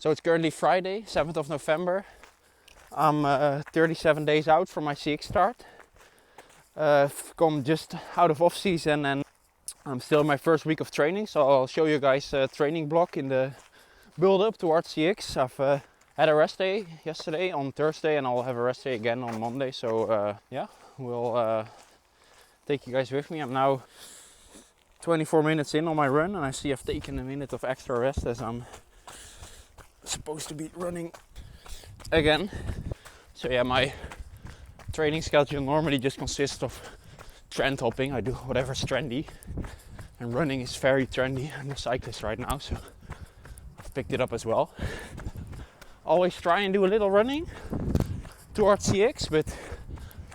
So it's currently Friday, 7th of November. I'm 37 days out from my CX start. I've come just out of off-season and I'm still in my first week of training. So I'll show you guys a training block in the build-up towards CX. I've had a rest day yesterday on Thursday and I'll have a rest day again on Monday. So yeah, we'll take you guys with me. I'm now 24 minutes in on my run and I see I've taken a minute of extra rest as I'm supposed to be running again. So yeah, my training schedule normally just consists of trend hopping. I do whatever's trendy and running is very trendy. I'm a cyclist right now, so I've picked it up as well. Always try and do a little running towards CX, but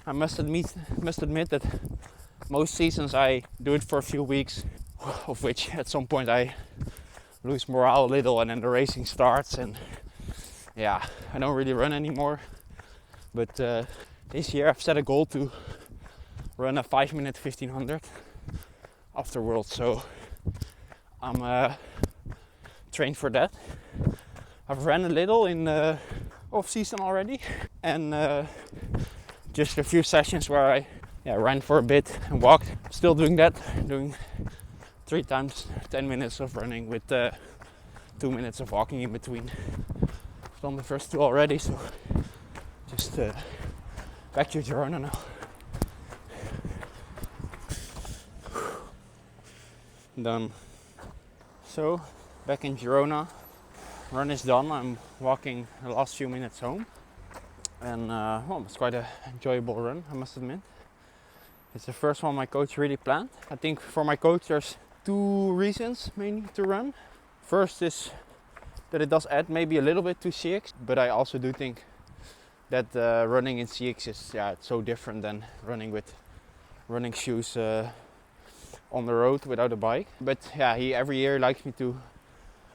I must admit that most seasons I do it for a few weeks, of which at some point I lose morale a little and then the racing starts and yeah, I don't really run anymore. But this year I've set a goal to run a 5-minute 1500 after Worlds, so I'm trained for that. I've ran a little in off season already and just a few sessions where I ran for a bit and walked. Still doing that, doing 3 times 10 minutes of running with 2 minutes of walking in between. I've done the first 2 already, so just back to Girona now. Done. So back in Girona, run is done. I'm walking the last few minutes home, and well, it's quite an enjoyable run, I must admit. It's the first one my coach really planned. I think for my coach there's 2 reasons mainly to run. First is that it does add maybe a little bit to CX, but I also do think that running in CX is it's so different than running with running shoes on the road without a bike. But yeah, he every year likes me to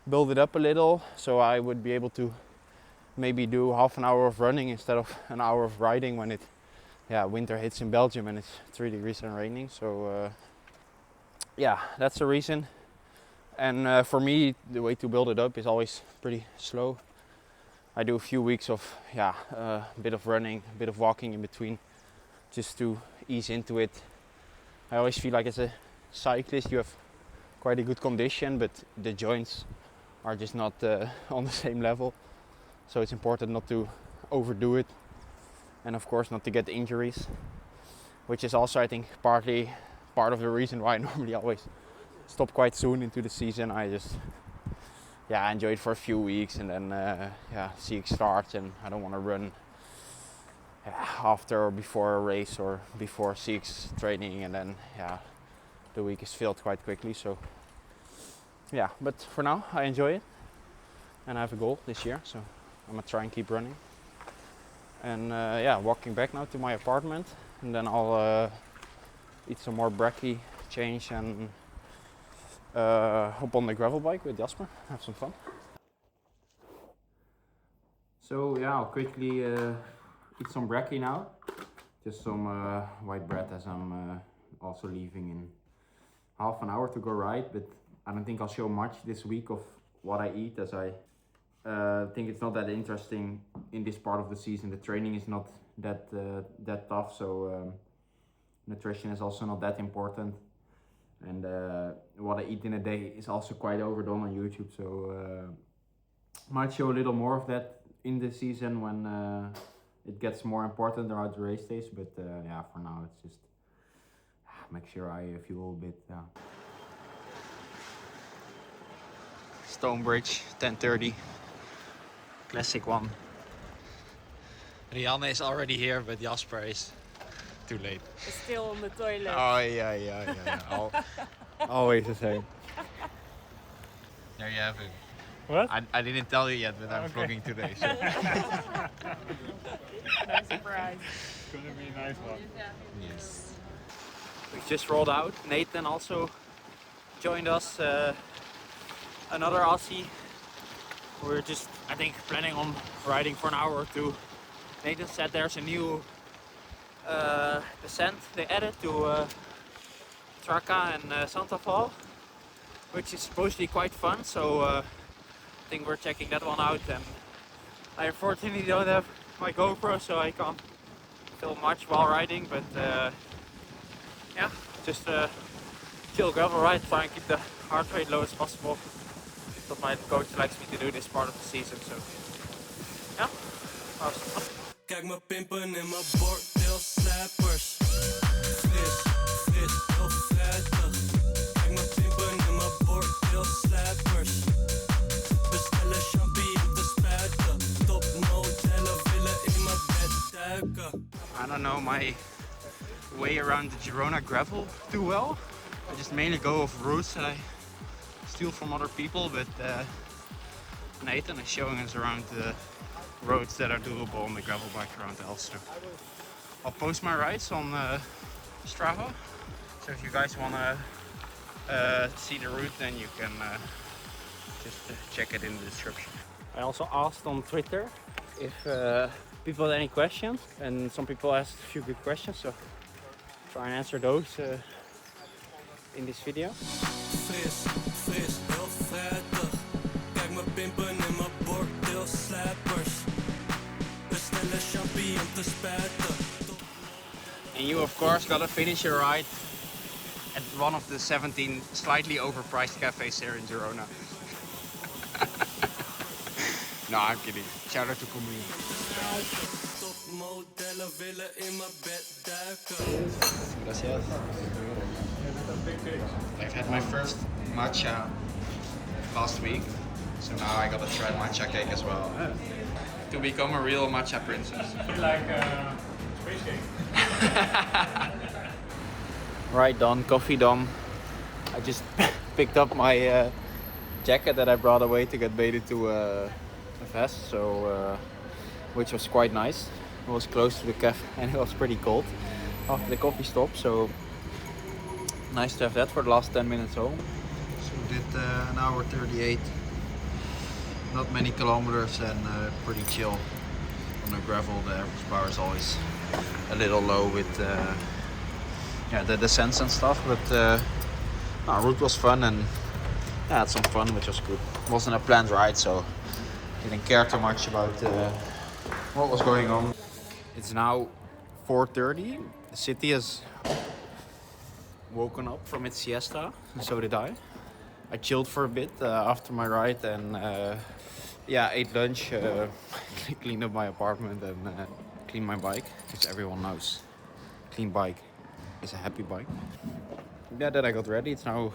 build it up a little, so I would be able to maybe do half an hour of running instead of an hour of riding when winter hits in Belgium and it's 3 degrees and raining. So that's the reason. And for me, the way to build it up is always pretty slow. I do a few weeks of a bit of running, a bit of walking in between, just to ease into it. I always feel like as a cyclist you have quite a good condition, but the joints are just not on the same level. So it's important not to overdo it, and of course not to get injuries, which is also I think partly part of the reason why I normally always stop quite soon into the season. I just enjoy it for a few weeks and then CX starts and I don't want to run after or before a race or before CX training, and then the week is filled quite quickly. So but for now I enjoy it and I have a goal this year, so I'm gonna try and keep running. And walking back now to my apartment, and then I'll eat some more brekkie, change, and hop on the gravel bike with Jasper, have some fun. So I'll quickly eat some brekkie now. Just some white bread as I'm also leaving in half an hour to go ride, but I don't think I'll show much this week of what I eat, as I think it's not that interesting in this part of the season. The training is not that tough, so nutrition is also not that important, and what I eat in a day is also quite overdone on YouTube, so might show a little more of that in the season when it gets more important throughout the race days, but for now it's just make sure I fuel a bit. Stonebridge, 10:30. Classic one. Rianne is already here, but Jasper is too late. It's still on the toilet. Oh yeah. Always the same. There you have it. What? I didn't tell you yet, but I'm vlogging today. So. No surprise. It's gonna be a nice one. Yes. We've just rolled out. Nathan also joined us, another Aussie. We're just, I think, planning on riding for an hour or 2. Nathan said there's a new descent they added to Traca and Santa Fall, which is supposedly quite fun. So think we're checking that one out. And I unfortunately don't have my GoPro, so I can't film much while riding. But yeah, just chill gravel ride, try and keep the heart rate low as possible. That's what my coach likes me to do this part of the season. So yeah, awesome. Kijk me pimpen in mijn bordeelslappers. Fris, fris, heel vettig. Kijk me pimpen in mijn bordeelslappers. Bestellen champagne te spuiten. Topmodellen willen in mijn bed duiken. I don't know my way around the Girona gravel too well. I just mainly go off routes that I steal from other people, but Nathan is showing us around the roads that are doable on the gravel bike around Elster. I'll post my rides on Strava, so if you guys want to see the route, then you can just check it in the description. I also asked on Twitter if people had any questions, and some people asked a few good questions, so try and answer those in this video. Fris, fris, heel vettig. Kijk me pimpen in mijn bordeelslappers. Bestellen champagne te spuiten. And you of course gotta finish your ride at one of the 17 slightly overpriced cafes here in Girona. No, I'm kidding. Shout out to Comune. Topmodellen willen in mijn bed duiken. Gracias. I've had my first matcha last week, so now I gotta try matcha cake as well. To become a real matcha princess. Like space cake. Right, done, coffee done. I just picked up my jacket that I brought away to get baited to a vest, so which was quite nice. It was close to the cafe and it was pretty cold after the coffee stop, so nice to have that for the last 10 minutes home. So we did an hour 38, not many kilometers, and pretty chill on the gravel. The average bar is always a little low with yeah, the descents and stuff, but our route was fun and yeah, had some fun, which was good. It wasn't a planned ride, so didn't care too much about what was going on. It's now 4:30. The city has woken up from its siesta, and so did I. I chilled for a bit after my ride and yeah, ate lunch, cleaned up my apartment and cleaned my bike, because everyone knows clean bike is a happy bike. Yeah, then I got ready. It's now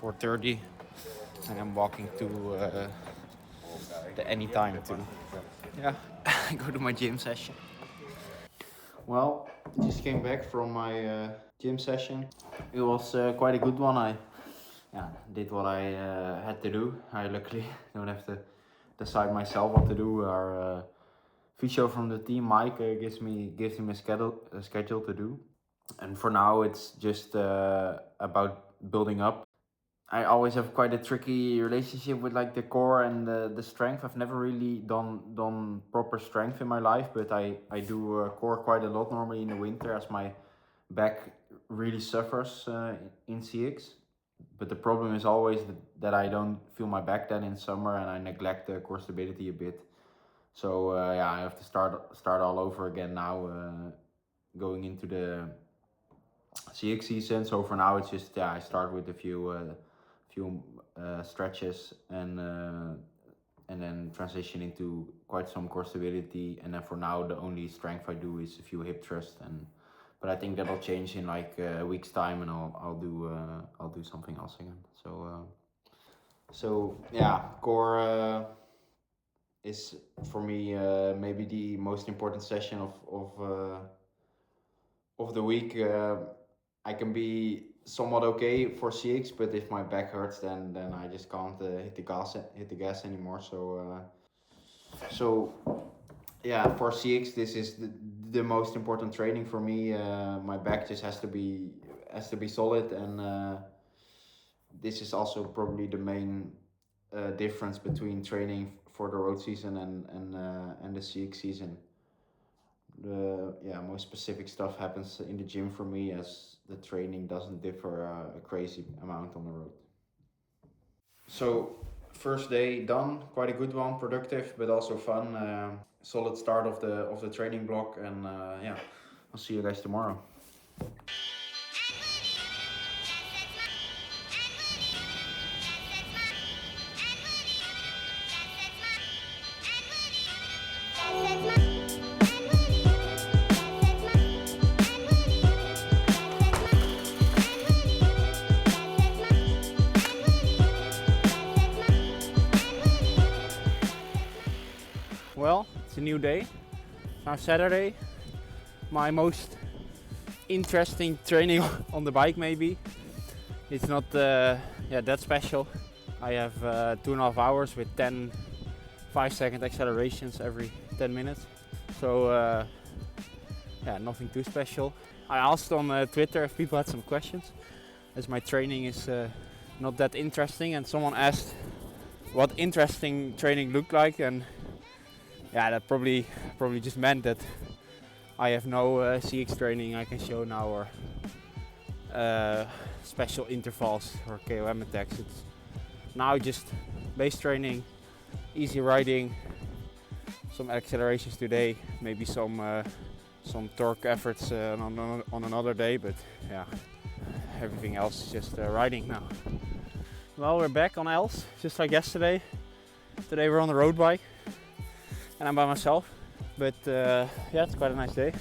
4:30 and I'm walking to the Anytime to yeah, go to my gym session. Well, I just came back from my gym session. It was quite a good one. I did what I had to do. I luckily don't have to decide myself what to do. Our physio from the team, Mike, gives him a schedule to do. And for now, it's just about building up. I always have quite a tricky relationship with like the core and the strength. I've never really done proper strength in my life, but I do core quite a lot normally in the winter as my back really suffers in CX. But the problem is always that I don't feel my back then in summer, and I neglect the core stability a bit. So yeah, I have to start all over again now, going into the CX season. So for now, it's just I start with a few stretches and then transition into quite some core stability. And then for now, the only strength I do is a few hip thrusts. But I think that'll change in like a week's time, and I'll do something else again. So yeah, core is for me maybe the most important session of the week. I can be somewhat okay for CX, but if my back hurts, then I just can't hit the gas anymore. So yeah, for CX, this is the most important training for me. My back just has to be solid, and this is also probably the main difference between training for the road season and the CX season. The most specific stuff happens in the gym for me, as the training doesn't differ a crazy amount on the road. So First day done, quite a good one, productive but also fun. Solid start of the training block, and yeah, I'll see you guys tomorrow. Well, it's a new day. Now Saturday, my most interesting training on the bike maybe. It's not that special. I have 2.5 hours with 10 5-second accelerations every 10 minutes. So yeah, nothing too special. I asked on Twitter if people had some questions, as my training is not that interesting, and someone asked what interesting training looked like, and yeah, that probably just meant that I have no CX training I can show now, or special intervals or KOM attacks. It's now just base training, easy riding, some accelerations today, maybe some torque efforts on another day, but yeah, everything else is just riding now. Well, we're back on Els, just like yesterday. Today we're on the road bike and I'm by myself, but yeah, it's quite a nice day.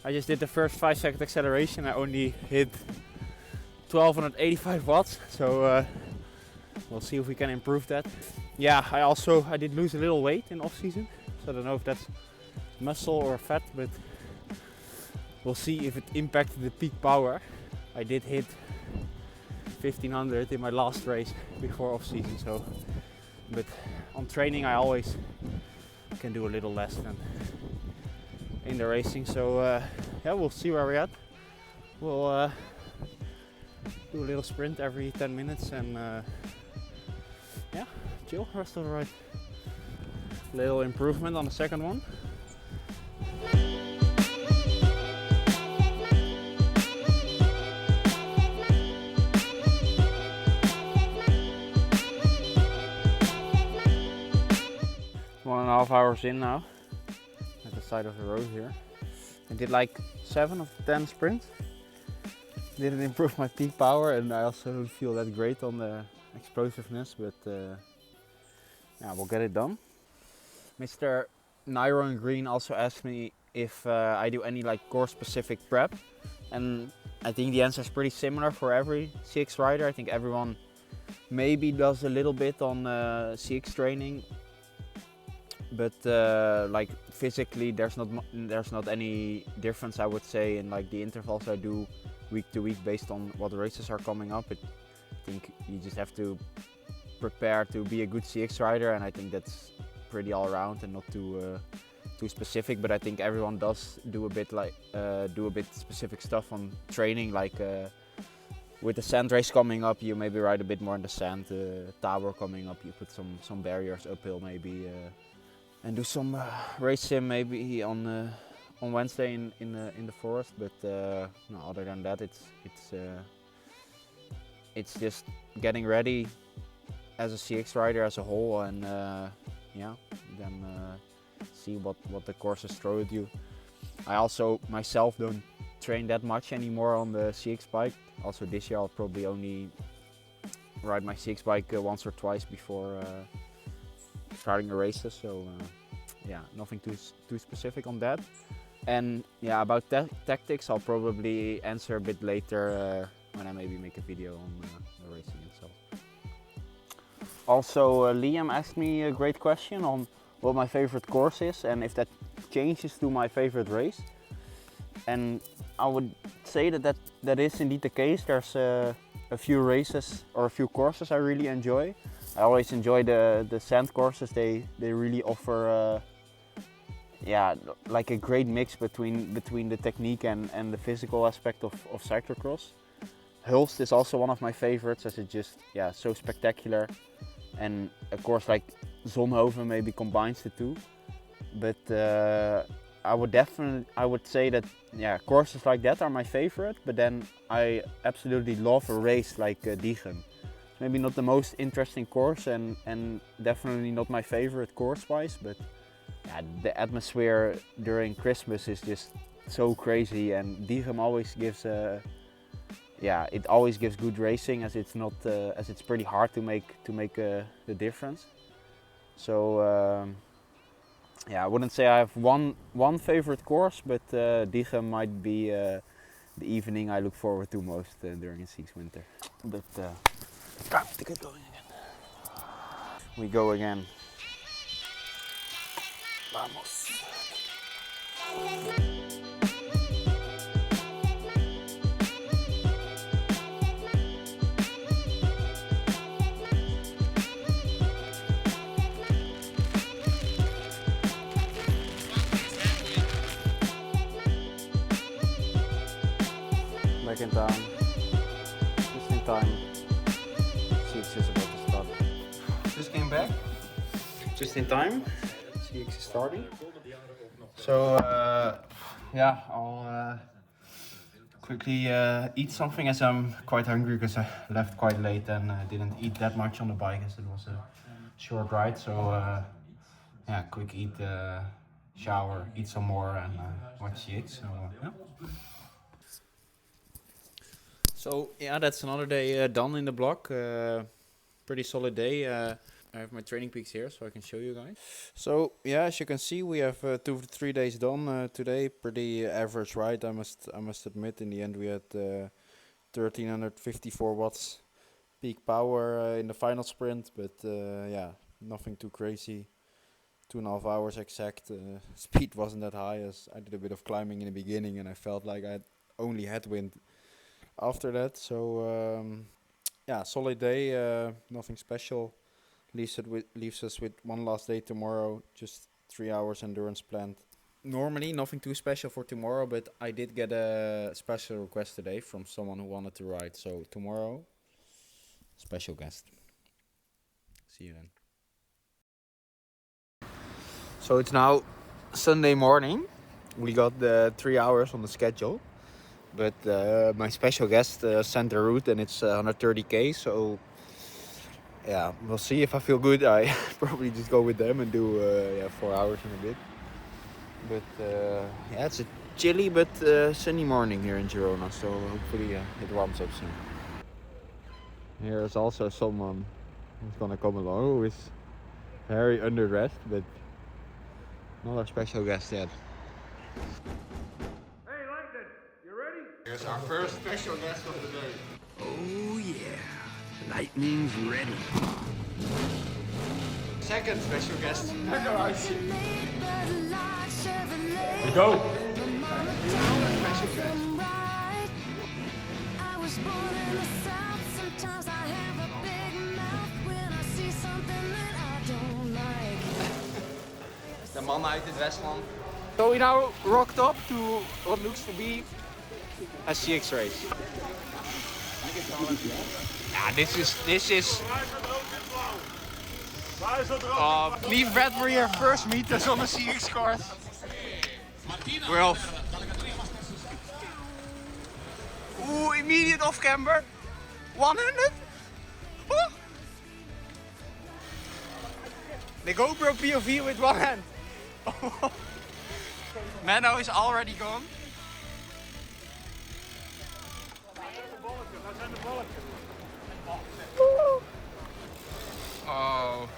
I just did the first 5-second acceleration. I only hit 1285 watts, so we'll see if we can improve that. Yeah, I did lose a little weight in off season, so I don't know if that's muscle or fat, but we'll see if it impacted the peak power. I did hit 1500 in my last race before off season, so but on training I always can do a little less than in the racing, so yeah, we'll see where we're at. We'll do a little sprint every 10 minutes and yeah, chill rest of the ride. Little improvement on the second one. One and a half hours in now, at the side of the road here. I did like 7 of the 10 sprints. Didn't improve my peak power, and I also don't feel that great on the explosiveness, but yeah, we'll get it done. Mr. Nyron Green also asked me if I do any like course specific prep, and I think the answer is pretty similar for every CX rider. I think everyone maybe does a little bit on CX training, but like physically there's not any difference, I would say, in like the intervals I do week to week based on what races are coming up. I think you just have to prepare to be a good CX rider, and I think that's pretty all around and not too specific. But I think everyone does do a bit specific stuff on training, like with the sand race coming up, you maybe ride a bit more in the sand. Tower coming up, you put some barriers uphill maybe, and do some race sim maybe on Wednesday in the forest. But no, other than that, it's just getting ready as a CX rider as a whole, and yeah, then see what the courses throw at you. I also myself don't train that much anymore on the CX bike. Also this year I'll probably only ride my CX bike once or twice before starting the races, so yeah, nothing too specific on that. And yeah, about tactics I'll probably answer a bit later when I maybe make a video on the racing itself. Also Liam asked me a great question on what my favorite course is and if that changes to my favorite race. And I would say that is indeed the case. There's a few races or a few courses I really enjoy. I always enjoy the sand courses. They really offer yeah, like a great mix between the technique and the physical aspect of cyclocross. Hulst is also one of my favorites, as it's just so spectacular, and a course like Zonhoven maybe combines the two. But I would say that courses like that are my favorite. But then I absolutely love a race like Diegen. maybe not the most interesting course and definitely not my favorite course-wise, but yeah, the atmosphere during Christmas is just so crazy, and Diegem always gives it always gives good racing, as it's not as it's pretty hard to make the difference. So yeah, I wouldn't say I have one favorite course, but Diegem might be the evening I look forward to most during a Six winter. But time to get going again. We go again. Vamos. Back in town, just in time. CX is about to start. Just came back, just in time. CX is starting. So yeah, I'll quickly eat something, as I'm quite hungry because I left quite late and didn't eat that much on the bike as it was a short ride. So yeah, quick eat, shower, eat some more, and watch CX. So yeah. So yeah, that's another day done in the block. Pretty solid day. I have my training peaks here, so I can show you guys. So yeah, as you can see, we have 2 to 3 days done today. Pretty average ride, I must admit. In the end, we had 1354 watts peak power in the final sprint, but yeah, nothing too crazy. 2.5 hours exact. Speed wasn't that high, as I did a bit of climbing in the beginning, and I felt like I had only headwind after that. So yeah, solid day, nothing special. Leaves us with one last day tomorrow, just 3 hours endurance planned. Normally nothing too special for tomorrow, but I did get a special request today from someone who wanted to ride. So tomorrow, special guest. See you then. So it's now Sunday morning. We got the 3 hours on the schedule. But my special guest sent a route, and it's 130k, so yeah, we'll see if I feel good. I probably just go with them and do 4 hours in a bit. But yeah, it's a chilly but sunny morning here in Girona, so hopefully it warms up soon. Here is also someone who's gonna come along who is very underdressed, but not a special guest yet. Here's our first special guest of the day. Oh yeah, lightning's ready. Second special guest. We go! Special guest. De man uit het Westland. So we now rocked up to what looks to be a CX race. Yeah, this is. Lieve Brad, for your first meet us on the CX course. We're off. Ooh, immediate off camber. 100. Oh. The GoPro POV with one hand. Menno is already gone. Oh.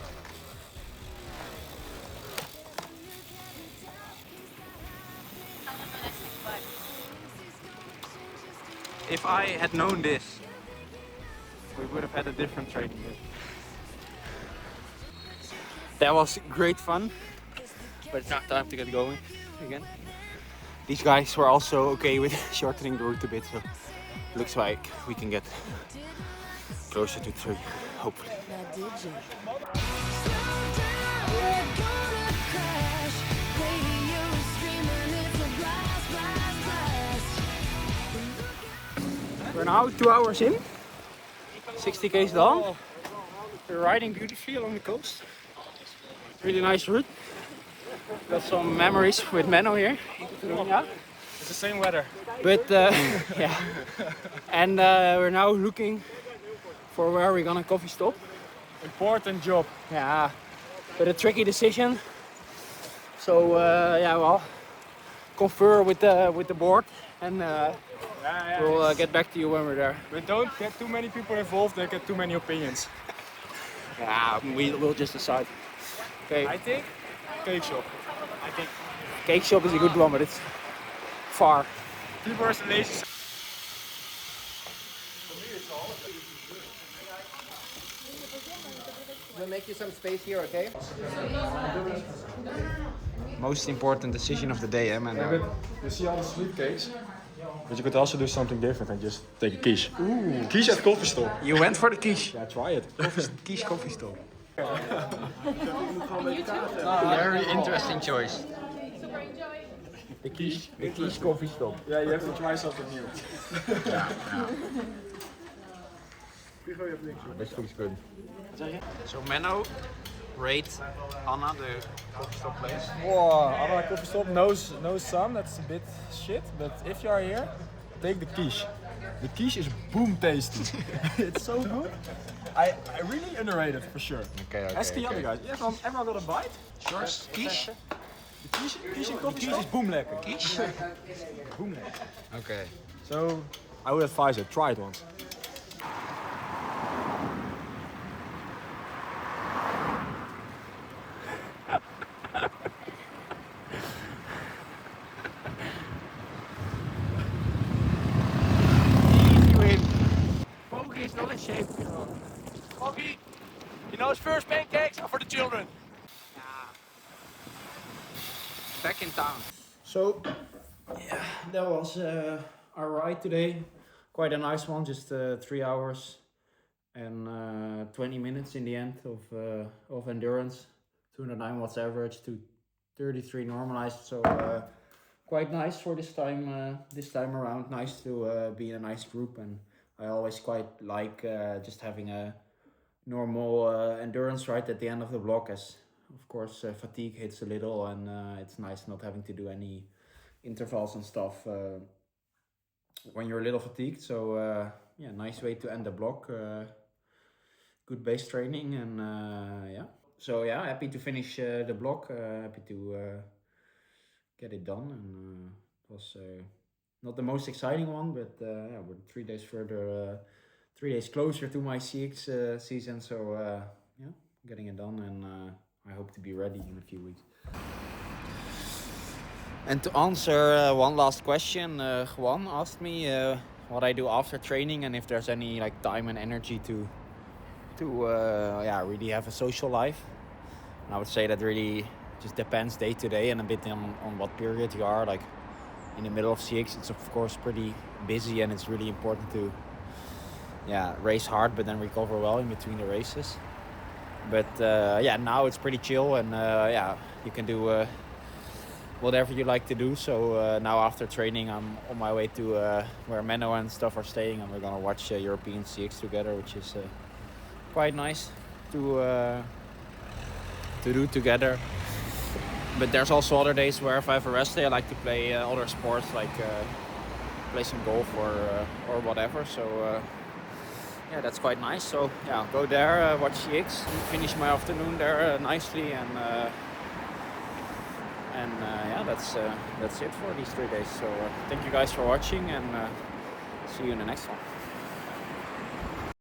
If I had known this, we would have had a different training day. That was great fun, but it's now time to get going again. These guys were also okay with shortening the route a bit, so it looks like we can get closer to 3, hopefully. We're now 2 hours in, 60 k's done. We're riding beautifully along the coast. Really nice route. Got some memories with Menno here. Yeah. It's the same weather. But yeah, and we're now looking for where we're gonna coffee stop. Important job. Yeah, but a tricky decision. So yeah, well, confer with the board, and we'll get back to you when we're there. But don't get too many people involved, they get too many opinions. Yeah, we'll just decide. Okay, I think cake shop. I think cake shop is a good one, but it's far. people are lazy. We'll make you some space here, okay? Most important decision of the day, man. You see all the sweet cakes? But you could also do something different and just take a quiche. Ooh. Quiche at coffee stop. You went for the quiche. Yeah, try it. Quiche coffee stop. Very interesting choice. The quiche coffee stop. Yeah, you have to try something new. This looks good. So Menno, rate Anna, the coffee stop place. Wow, Anna coffee stop knows some, that's a bit shit, but if you are here, take the quiche. The quiche is boom tasty. It's so good. I really underrate it for sure. Okay. Ask the other guys. Everyone got a bite? Sure. Quiche? The quiche and coffee stop is boom lekker. Quiche? Boom lekker. Okay. So, I would advise it, try it once. Foggy is not in shape. Foggy, you know his first pancakes are for the children. Back in town. So, yeah, that was our ride today. Quite a nice one, just 3 hours and 20 minutes in the end of endurance. 209 watts average to 33 normalized, so quite nice for this time around. Nice to be in a nice group, and I always quite like just having a normal endurance ride at the end of the block, as of course fatigue hits a little, and it's nice not having to do any intervals and stuff when you're a little fatigued. So yeah, nice way to end the block. Good base training, and yeah. So yeah, happy to finish the block. Happy to get it done, and it was not the most exciting one, but yeah, we're 3 days further, 3 days closer to my CX season. So yeah, getting it done, and I hope to be ready in a few weeks. And to answer one last question, Juan asked me what I do after training, and if there's any like time and energy to yeah, really have a social life. And I would say that really just depends day to day and a bit on what period you are. Like in the middle of CX, it's of course pretty busy, and it's really important to race hard but then recover well in between the races. But yeah, now it's pretty chill, and yeah, you can do whatever you like to do. So now after training, I'm on my way to where Menno and stuff are staying, and we're gonna watch European CX together, which is quite nice to do together. But there's also other days where if I have a rest day, I like to play other sports, like play some golf or whatever. So yeah, that's quite nice. So yeah, I'll go there, watch CX, finish my afternoon there nicely, and yeah, that's it for these 3 days. So thank you guys for watching, and see you in the next one.